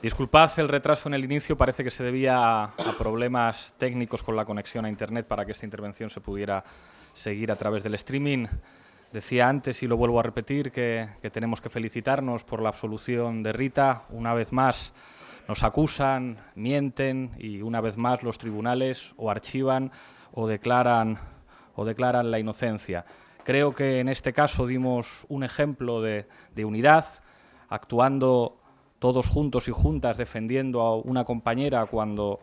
Disculpad el retraso en el inicio, parece que se debía a problemas técnicos con la conexión a Internet para que esta intervención se pudiera seguir a través del streaming. Decía antes, y lo vuelvo a repetir, que tenemos que felicitarnos por la absolución de Rita. Una vez más nos acusan, mienten y una vez más los tribunales o archivan o declaran la inocencia. Creo que en este caso dimos un ejemplo de unidad, actuando todos juntos y juntas defendiendo a una compañera cuando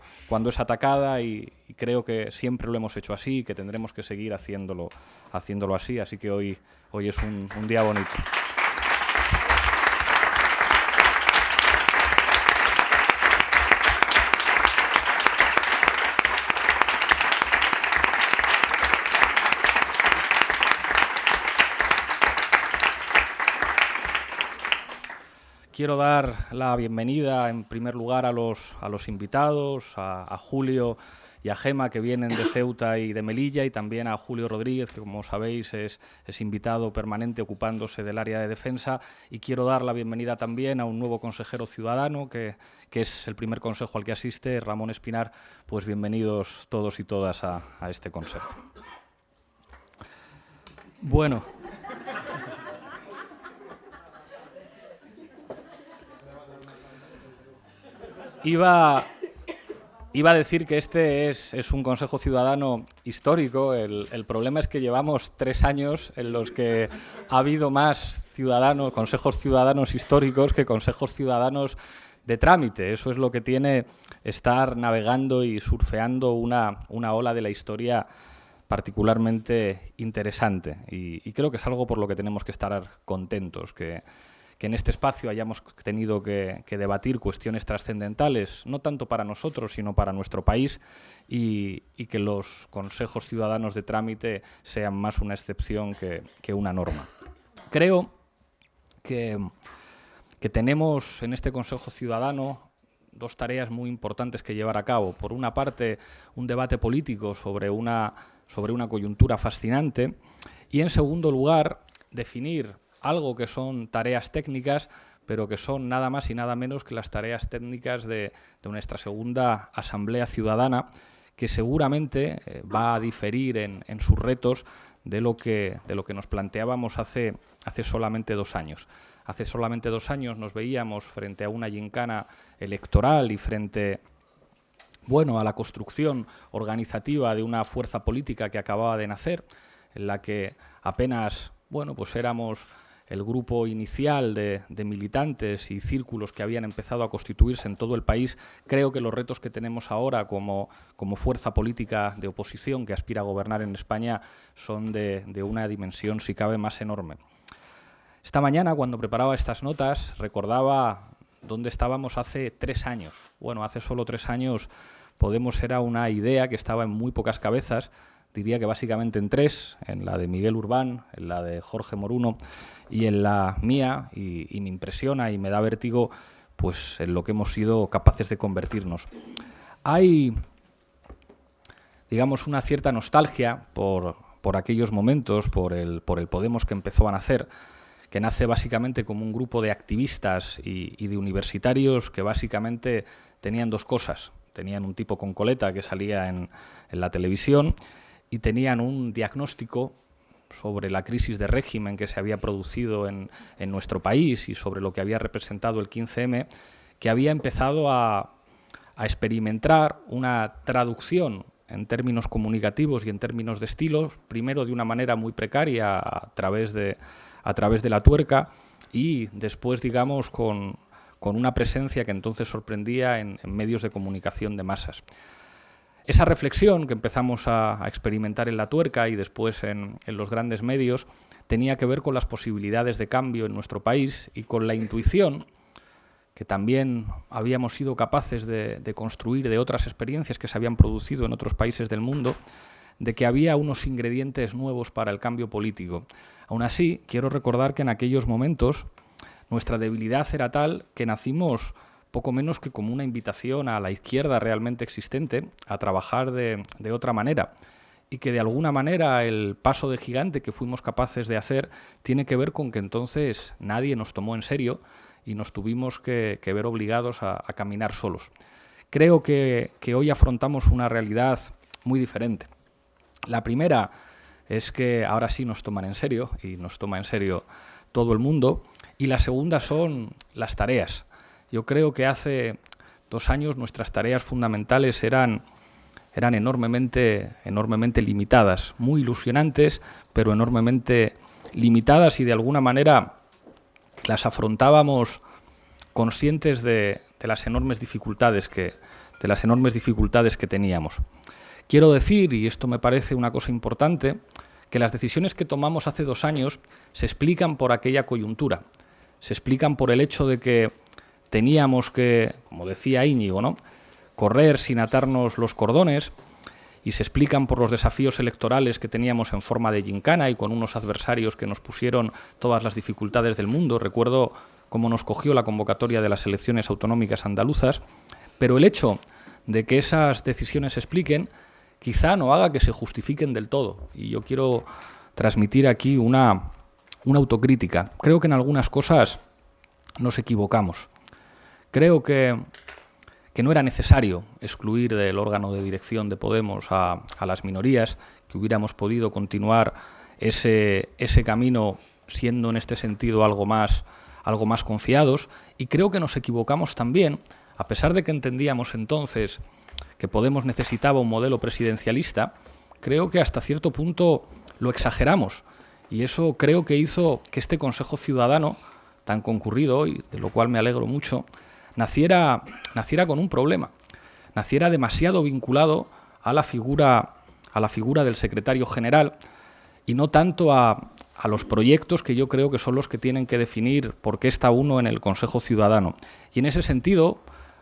es atacada y creo que siempre lo hemos hecho así y que tendremos que seguir haciéndolo así. Así que hoy es un día bonito. Quiero dar la bienvenida, en primer lugar, a los invitados, a Julio y a Gema, que vienen de Ceuta y de Melilla, y también a Julio Rodríguez, que, como sabéis, es invitado permanente ocupándose del área de defensa. Y quiero dar la bienvenida también a un nuevo consejero ciudadano, que es el primer consejo al que asiste, Ramón Espinar. Pues bienvenidos todos y todas a este consejo. Bueno. Iba a decir que este es un Consejo Ciudadano histórico. El problema es que llevamos 3 años en los que ha habido más consejos ciudadanos históricos que consejos ciudadanos de trámite. Eso es lo que tiene estar navegando y surfeando una ola de la historia particularmente interesante. Y creo que es algo por lo que tenemos que estar contentos, que en este espacio hayamos tenido que debatir cuestiones trascendentales, no tanto para nosotros, sino para nuestro país, y que los consejos ciudadanos de trámite sean más una excepción que una norma. Creo que tenemos en este Consejo Ciudadano 2 tareas muy importantes que llevar a cabo. Por una parte, un debate político sobre una coyuntura fascinante, y en segundo lugar, definir algo que son tareas técnicas, pero que son nada más y nada menos que las tareas técnicas de nuestra segunda Asamblea Ciudadana, que seguramente va a diferir en sus retos de lo que nos planteábamos hace solamente 2 años. Hace solamente 2 años nos veíamos frente a una gincana electoral y frente a la construcción organizativa de una fuerza política que acababa de nacer, en la que apenas éramos el grupo inicial de militantes y círculos que habían empezado a constituirse en todo el país. Creo que los retos que tenemos ahora como fuerza política de oposición que aspira a gobernar en España son de una dimensión, si cabe, más enorme. Esta mañana, cuando preparaba estas notas, recordaba dónde estábamos hace 3 años. Bueno, hace solo 3 años Podemos era una idea que estaba en muy pocas cabezas, diría que básicamente en 3, en la de Miguel Urbán, en la de Jorge Moruno y en la mía, y me impresiona y me da vértigo pues en lo que hemos sido capaces de convertirnos. Hay, digamos, una cierta nostalgia por aquellos momentos, por el Podemos que empezó a nacer, que nace básicamente como un grupo de activistas y de universitarios que básicamente tenían 2 cosas. Tenían un tipo con coleta que salía en la televisión y tenían un diagnóstico sobre la crisis de régimen que se había producido en nuestro país y sobre lo que había representado el 15M, que había empezado a experimentar una traducción en términos comunicativos y en términos de estilos, primero de una manera muy precaria a través de la tuerca y después, digamos, con una presencia que entonces sorprendía en medios de comunicación de masas. Esa reflexión que empezamos a experimentar en la tuerca y después en los grandes medios tenía que ver con las posibilidades de cambio en nuestro país y con la intuición que también habíamos sido capaces de construir de otras experiencias que se habían producido en otros países del mundo, de que había unos ingredientes nuevos para el cambio político. Aún así, quiero recordar que en aquellos momentos nuestra debilidad era tal que nacimos poco menos que como una invitación a la izquierda realmente existente a trabajar de otra manera, y que de alguna manera el paso de gigante que fuimos capaces de hacer tiene que ver con que entonces nadie nos tomó en serio y nos tuvimos que ver obligados a caminar solos. Creo que hoy afrontamos una realidad muy diferente. La primera es que ahora sí nos toman en serio, y nos toma en serio todo el mundo, y la segunda son las tareas. Yo creo que hace 2 años nuestras tareas fundamentales eran enormemente limitadas, muy ilusionantes, pero enormemente limitadas, y de alguna manera las afrontábamos conscientes de las enormes dificultades que teníamos. Quiero decir, y esto me parece una cosa importante, que las decisiones que tomamos hace 2 años se explican por aquella coyuntura, se explican por el hecho de que teníamos que, como decía Íñigo, ¿no?, correr sin atarnos los cordones, y se explican por los desafíos electorales que teníamos en forma de gincana y con unos adversarios que nos pusieron todas las dificultades del mundo. Recuerdo cómo nos cogió la convocatoria de las elecciones autonómicas andaluzas, pero el hecho de que esas decisiones se expliquen quizá no haga que se justifiquen del todo. Y yo quiero transmitir aquí una autocrítica. Creo que en algunas cosas nos equivocamos. Creo que no era necesario excluir del órgano de dirección de Podemos a las minorías, que hubiéramos podido continuar ese camino siendo en este sentido algo más confiados, y creo que nos equivocamos también, a pesar de que entendíamos entonces que Podemos necesitaba un modelo presidencialista. Creo que hasta cierto punto lo exageramos, y eso creo que hizo que este Consejo Ciudadano, tan concurrido hoy, de lo cual me alegro mucho, naciera con un problema, naciera demasiado vinculado a la figura del secretario general, y no tanto a los proyectos, que yo creo que son los que tienen que definir por qué está uno en el Consejo Ciudadano. Y en ese sentido,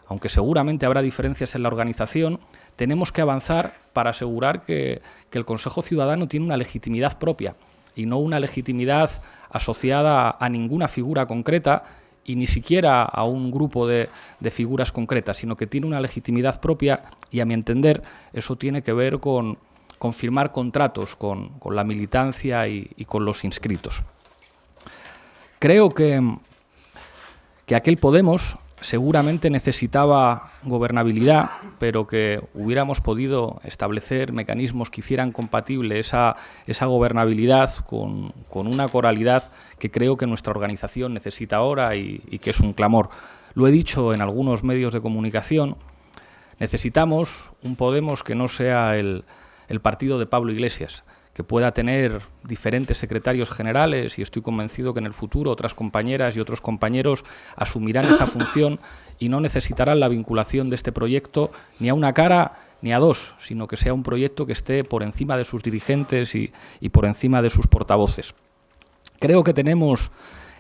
aunque seguramente habrá diferencias en la organización, tenemos que avanzar para asegurar que el Consejo Ciudadano tiene una legitimidad propia, y no una legitimidad asociada a ninguna figura concreta, y ni siquiera a un grupo de figuras concretas, sino que tiene una legitimidad propia, y a mi entender eso tiene que ver con firmar contratos con la militancia y con los inscritos. Creo que aquel Podemos seguramente necesitaba gobernabilidad, pero que hubiéramos podido establecer mecanismos que hicieran compatible esa gobernabilidad con una coralidad que creo que nuestra organización necesita ahora y que es un clamor. Lo he dicho en algunos medios de comunicación, necesitamos un Podemos que no sea el partido de Pablo Iglesias, que pueda tener diferentes secretarios generales, y estoy convencido que en el futuro otras compañeras y otros compañeros asumirán esa función y no necesitarán la vinculación de este proyecto ni a una cara ni a dos, sino que sea un proyecto que esté por encima de sus dirigentes y por encima de sus portavoces. Creo que tenemos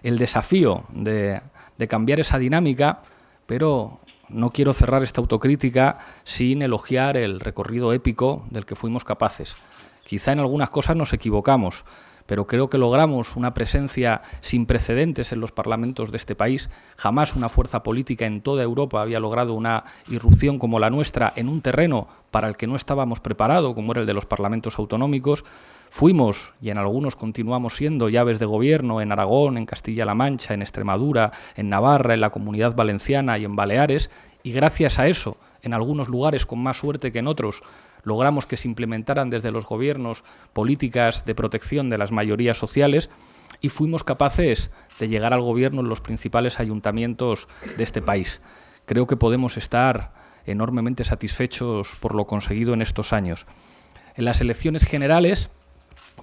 el desafío de cambiar esa dinámica, pero no quiero cerrar esta autocrítica sin elogiar el recorrido épico del que fuimos capaces. Quizá en algunas cosas nos equivocamos, pero creo que logramos una presencia sin precedentes en los parlamentos de este país. Jamás una fuerza política en toda Europa había logrado una irrupción como la nuestra en un terreno para el que no estábamos preparados, como era el de los parlamentos autonómicos. Fuimos, y en algunos continuamos siendo, llaves de gobierno en Aragón, en Castilla-La Mancha, en Extremadura, en Navarra, en la Comunidad Valenciana y en Baleares, y gracias a eso, en algunos lugares con más suerte que en otros, logramos que se implementaran desde los gobiernos políticas de protección de las mayorías sociales, y fuimos capaces de llegar al gobierno en los principales ayuntamientos de este país. Creo que podemos estar enormemente satisfechos por lo conseguido en estos años. En las elecciones generales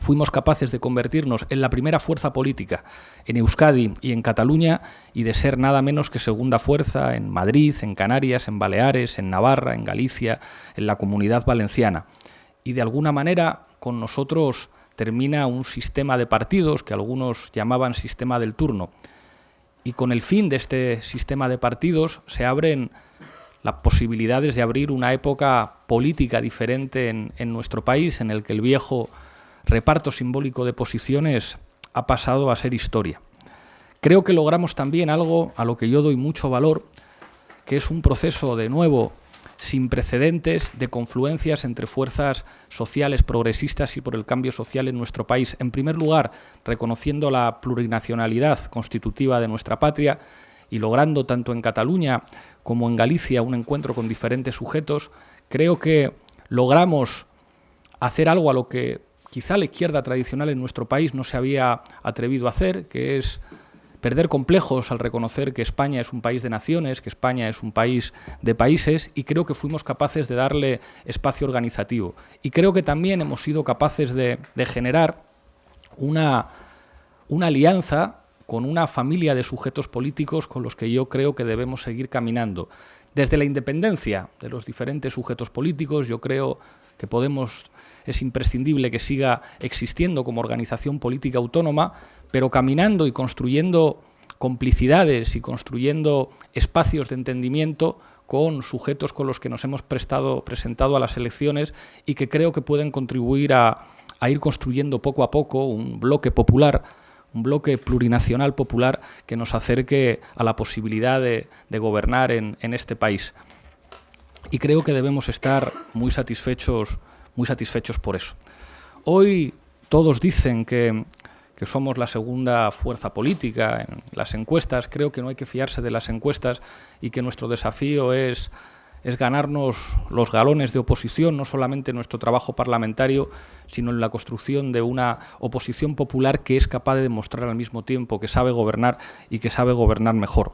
fuimos capaces de convertirnos en la primera fuerza política en Euskadi y en Cataluña, y de ser nada menos que segunda fuerza en Madrid, en Canarias, en Baleares, en Navarra, en Galicia, en la Comunidad Valenciana. Y de alguna manera con nosotros termina un sistema de partidos que algunos llamaban sistema del turno. Y con el fin de este sistema de partidos se abren las posibilidades de abrir una época política diferente en nuestro país, en el que el viejo reparto simbólico de posiciones ha pasado a ser historia. Creo que logramos también algo a lo que yo doy mucho valor, que es un proceso de nuevo sin precedentes de confluencias entre fuerzas sociales progresistas y por el cambio social en nuestro país. En primer lugar, reconociendo la plurinacionalidad constitutiva de nuestra patria, y logrando tanto en Cataluña como en Galicia un encuentro con diferentes sujetos, creo que logramos hacer algo a lo que quizá la izquierda tradicional en nuestro país no se había atrevido a hacer, que es perder complejos al reconocer que España es un país de naciones, que España es un país de países, y creo que fuimos capaces de darle espacio organizativo. Y creo que también hemos sido capaces de generar una alianza con una familia de sujetos políticos con los que yo creo que debemos seguir caminando. Desde la independencia de los diferentes sujetos políticos, yo creo que es imprescindible que siga existiendo como organización política autónoma, pero caminando y construyendo complicidades y construyendo espacios de entendimiento con sujetos con los que nos hemos presentado a las elecciones y que creo que pueden contribuir a ir construyendo poco a poco un bloque popular, un bloque plurinacional popular que nos acerque a la posibilidad de gobernar en este país. Y creo que debemos estar muy satisfechos por eso. Hoy todos dicen que somos la segunda fuerza política en las encuestas. Creo que no hay que fiarse de las encuestas y que nuestro desafío es ganarnos los galones de oposición, no solamente en nuestro trabajo parlamentario, sino en la construcción de una oposición popular que es capaz de demostrar al mismo tiempo que sabe gobernar y que sabe gobernar mejor.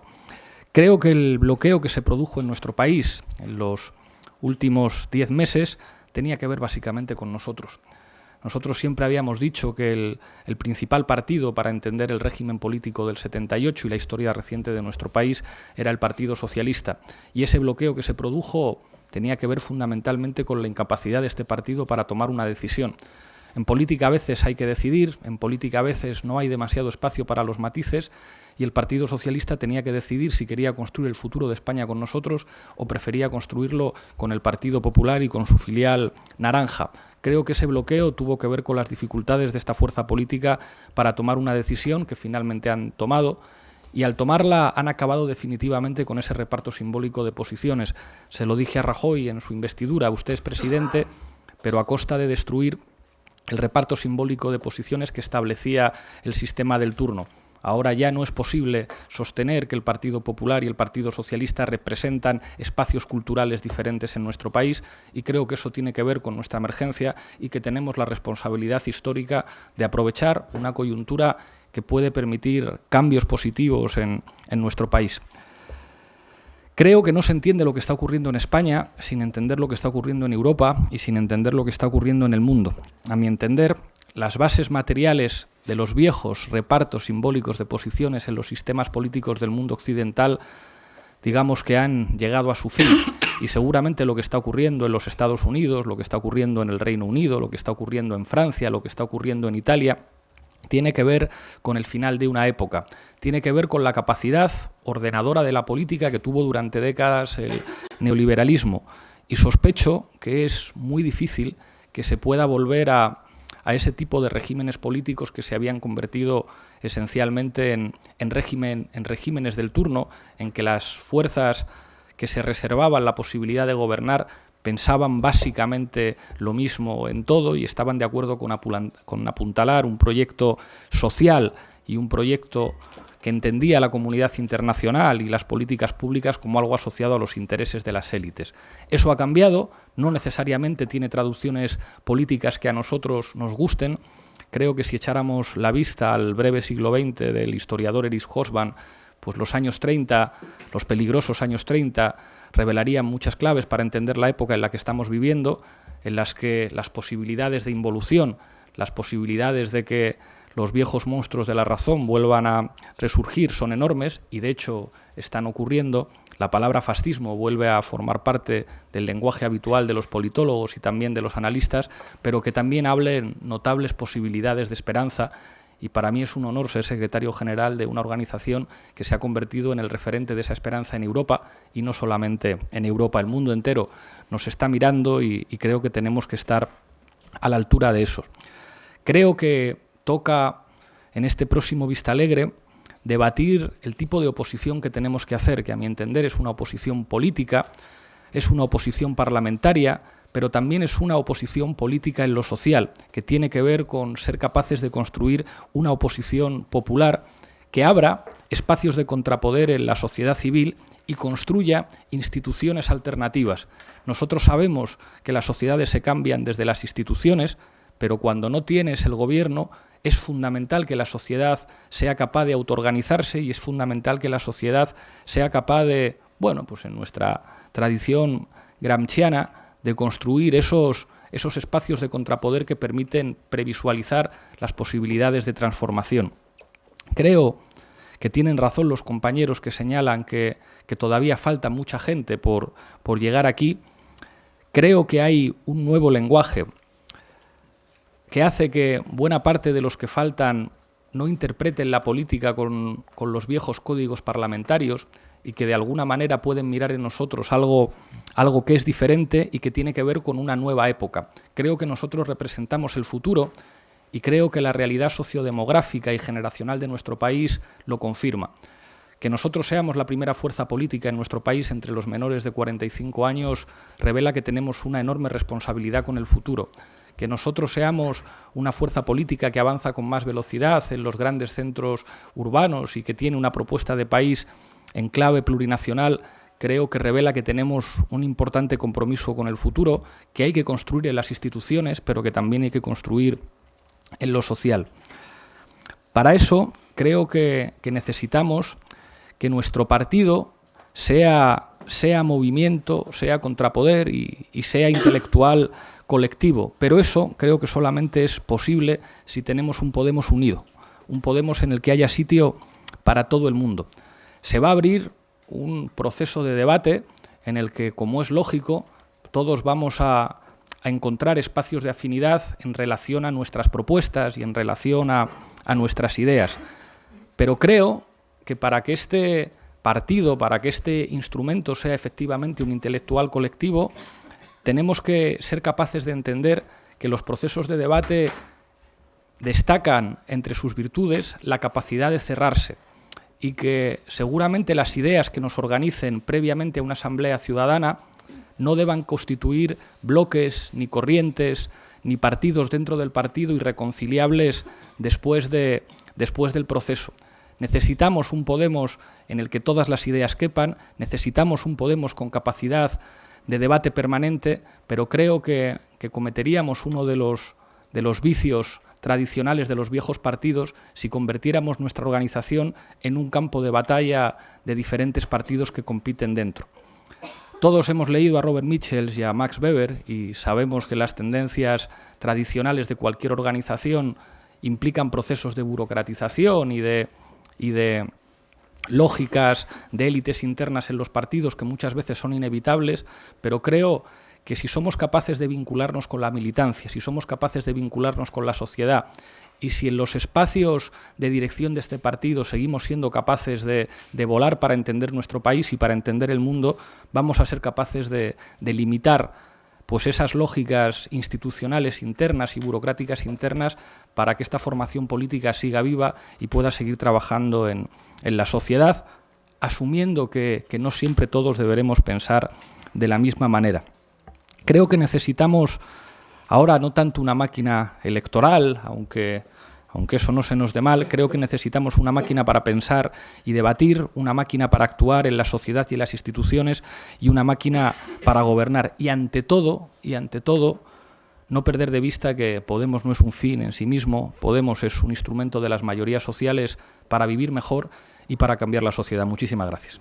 Creo que el bloqueo que se produjo en nuestro país en los últimos 10 meses tenía que ver básicamente con nosotros. Nosotros siempre habíamos dicho que el principal partido para entender el régimen político del 78 y la historia reciente de nuestro país era el Partido Socialista. Y ese bloqueo que se produjo tenía que ver fundamentalmente con la incapacidad de este partido para tomar una decisión. En política a veces hay que decidir, en política a veces no hay demasiado espacio para los matices, y el Partido Socialista tenía que decidir si quería construir el futuro de España con nosotros o prefería construirlo con el Partido Popular y con su filial naranja. Creo que ese bloqueo tuvo que ver con las dificultades de esta fuerza política para tomar una decisión que finalmente han tomado, y al tomarla han acabado definitivamente con ese reparto simbólico de posiciones. Se lo dije a Rajoy en su investidura: usted es presidente, pero a costa de destruir el reparto simbólico de posiciones que establecía el sistema del turno. Ahora ya no es posible sostener que el Partido Popular y el Partido Socialista representan espacios culturales diferentes en nuestro país, y creo que eso tiene que ver con nuestra emergencia y que tenemos la responsabilidad histórica de aprovechar una coyuntura que puede permitir cambios positivos en nuestro país. Creo que no se entiende lo que está ocurriendo en España sin entender lo que está ocurriendo en Europa y sin entender lo que está ocurriendo en el mundo. A mi entender, las bases materiales de los viejos repartos simbólicos de posiciones en los sistemas políticos del mundo occidental, digamos que han llegado a su fin, y seguramente lo que está ocurriendo en los Estados Unidos, lo que está ocurriendo en el Reino Unido, lo que está ocurriendo en Francia, lo que está ocurriendo en Italia, tiene que ver con el final de una época, tiene que ver con la capacidad ordenadora de la política que tuvo durante décadas el neoliberalismo, y sospecho que es muy difícil que se pueda volver a ese tipo de regímenes políticos que se habían convertido esencialmente en regímenes del turno, en que las fuerzas que se reservaban la posibilidad de gobernar pensaban básicamente lo mismo en todo y estaban de acuerdo con apuntalar un proyecto social y un proyecto que entendía la comunidad internacional y las políticas públicas como algo asociado a los intereses de las élites. Eso ha cambiado, no necesariamente tiene traducciones políticas que a nosotros nos gusten. Creo que si echáramos la vista al breve siglo XX del historiador Erich Hobsbawm, pues los años 30, los peligrosos años 30, revelarían muchas claves para entender la época en la que estamos viviendo, en las que las posibilidades de involución, las posibilidades de que los viejos monstruos de la razón vuelvan a resurgir son enormes, y de hecho están ocurriendo. La palabra fascismo vuelve a formar parte del lenguaje habitual de los politólogos y también de los analistas, pero que también hablen notables posibilidades de esperanza. Y para mí es un honor ser secretario general de una organización que se ha convertido en el referente de esa esperanza en Europa, y no solamente en Europa. El mundo entero nos está mirando y creo que tenemos que estar a la altura de eso. Creo que toca en este próximo Vistalegre debatir el tipo de oposición que tenemos que hacer, que a mi entender es una oposición política, es una oposición parlamentaria, pero también es una oposición política en lo social, que tiene que ver con ser capaces de construir una oposición popular que abra espacios de contrapoder en la sociedad civil y construya instituciones alternativas. Nosotros sabemos que las sociedades se cambian desde las instituciones, pero cuando no tienes el gobierno es fundamental que la sociedad sea capaz de autoorganizarse y es fundamental que la sociedad sea capaz de, bueno, pues en nuestra tradición gramsciana, de construir esos espacios de contrapoder que permiten previsualizar las posibilidades de transformación. Creo que tienen razón los compañeros que señalan que todavía falta mucha gente por llegar aquí. Creo que hay un nuevo lenguaje que hace que buena parte de los que faltan no interpreten la política con los viejos códigos parlamentarios y que de alguna manera pueden mirar en nosotros algo que es diferente y que tiene que ver con una nueva época. Creo que nosotros representamos el futuro y creo que la realidad sociodemográfica y generacional de nuestro país lo confirma. Que nosotros seamos la primera fuerza política en nuestro país entre los menores de 45 años revela que tenemos una enorme responsabilidad con el futuro. Que nosotros seamos una fuerza política que avanza con más velocidad en los grandes centros urbanos y que tiene una propuesta de país en clave plurinacional, creo que revela que tenemos un importante compromiso con el futuro, que hay que construir en las instituciones, pero que también hay que construir en lo social. Para eso creo que necesitamos que nuestro partido sea movimiento, sea contrapoder y sea intelectual colectivo, pero eso creo que solamente es posible si tenemos un Podemos unido, un Podemos en el que haya sitio para todo el mundo. Se va a abrir un proceso de debate en el que, como es lógico, todos vamos a encontrar espacios de afinidad en relación a nuestras propuestas y en relación a nuestras ideas. Pero creo que para que este partido, para que este instrumento sea efectivamente un intelectual colectivo, tenemos que ser capaces de entender que los procesos de debate destacan entre sus virtudes la capacidad de cerrarse y que seguramente las ideas que nos organicen previamente a una asamblea ciudadana no deban constituir bloques, ni corrientes, ni partidos dentro del partido irreconciliables después del proceso. Necesitamos un Podemos en el que todas las ideas quepan, necesitamos un Podemos con capacidad de debate permanente, pero creo que cometeríamos uno de los vicios tradicionales de los viejos partidos si convirtiéramos nuestra organización en un campo de batalla de diferentes partidos que compiten dentro. Todos hemos leído a Robert Michels y a Max Weber y sabemos que las tendencias tradicionales de cualquier organización implican procesos de burocratización y de lógicas de élites internas en los partidos que muchas veces son inevitables, pero creo que si somos capaces de vincularnos con la militancia, si somos capaces de vincularnos con la sociedad y si en los espacios de dirección de este partido seguimos siendo capaces de volar para entender nuestro país y para entender el mundo, vamos a ser capaces de limitar pues esas lógicas institucionales internas y burocráticas internas para que esta formación política siga viva y pueda seguir trabajando en la sociedad, asumiendo que no siempre todos deberemos pensar de la misma manera. Creo que necesitamos ahora no tanto una máquina electoral, aunque eso no se nos dé mal, creo que necesitamos una máquina para pensar y debatir, una máquina para actuar en la sociedad y en las instituciones y una máquina para gobernar. Y ante todo, no perder de vista que Podemos no es un fin en sí mismo, Podemos es un instrumento de las mayorías sociales para vivir mejor y para cambiar la sociedad. Muchísimas gracias.